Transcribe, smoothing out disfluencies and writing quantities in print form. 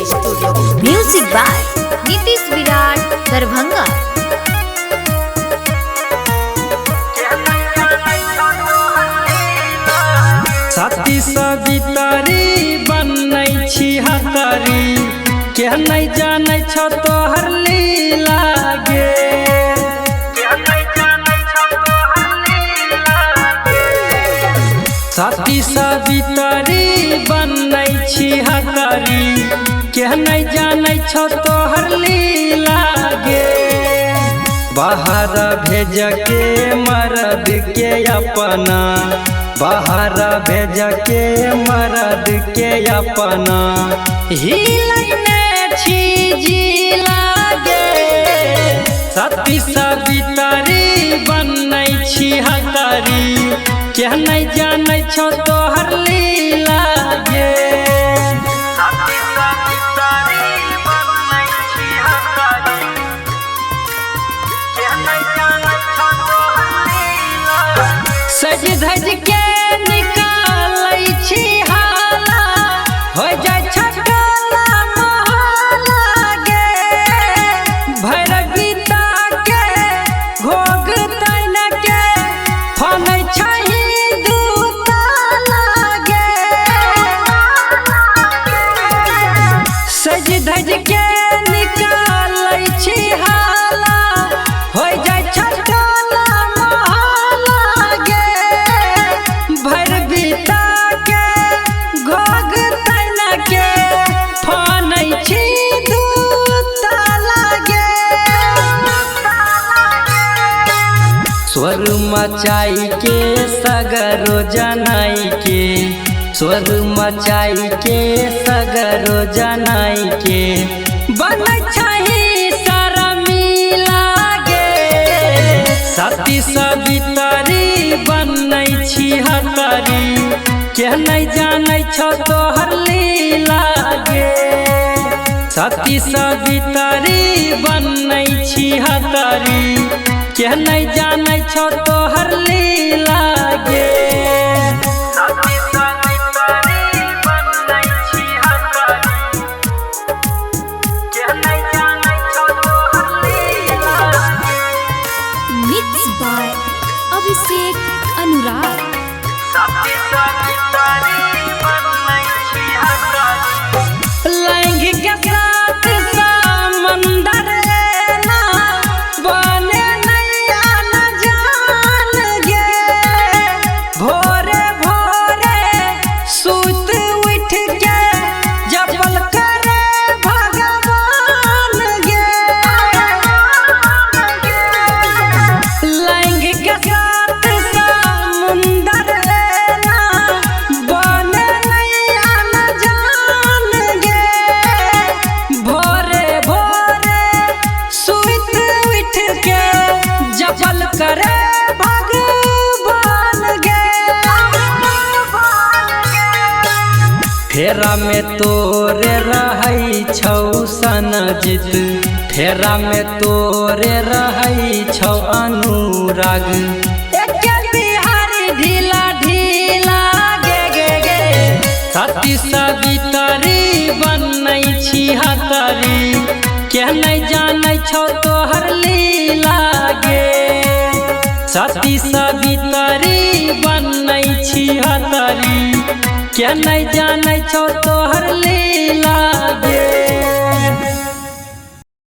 Studio. Music by Nitish विराट दरभंगा। साथी सवितारी बनै छी हतारी के नहीं जानै छ तोहर लीला गे। साथी सवितारी बनै छी हतारी के नहीं जानै छ तोहर लीला गे। बाहर भेज के मरद के अपना, बाहर भेज के मरद के अपना हिलने छी जिला गे। साथी सवितारी बनै छी हतारी के नहीं जानै छ तोहर लीला गे। सज धज के निकालै छी हाला हो जाय छटला महला गे। भैरवीता के घोग तैन के फनै छही दूताला गे। सज धज के निकालै छी हाला हो जाय छटला स्वर मचाई के सगरो जनाई के, स्वर मचाई के सगरो जनाई के बनै छही शर्मिला गे। साथी सवितारी बनै छी हतारी के नहीं जानै छ तोहर लीला गे। साथी सवितारी बनै छी हतारी के नहीं जानै छ तोहर लीला गे। Mix by Abhishek Anurag. लैंगिक साथ समंदर ना बने नैया न जान गे। भोरे भोरे सुत उठ के जपल करे भगवान गे। लैंगिक साथ समुंदर ना बने नैया न जान गे। भोरे भोरे सुत उठ के जपल करे भगवान गे। फेरा में तोरे रहै छौ सनजित, फेरा में तोरे रहै छौ अनुराग। एके बिहारी ढीला ढीला गे गे गे। साथी सवितारी बनै छी हतारी के नहीं जानै छ तोहर लीला गे। साथी सवितारी बनै छी हतारी के नहीं जानै छ तोहर लीला।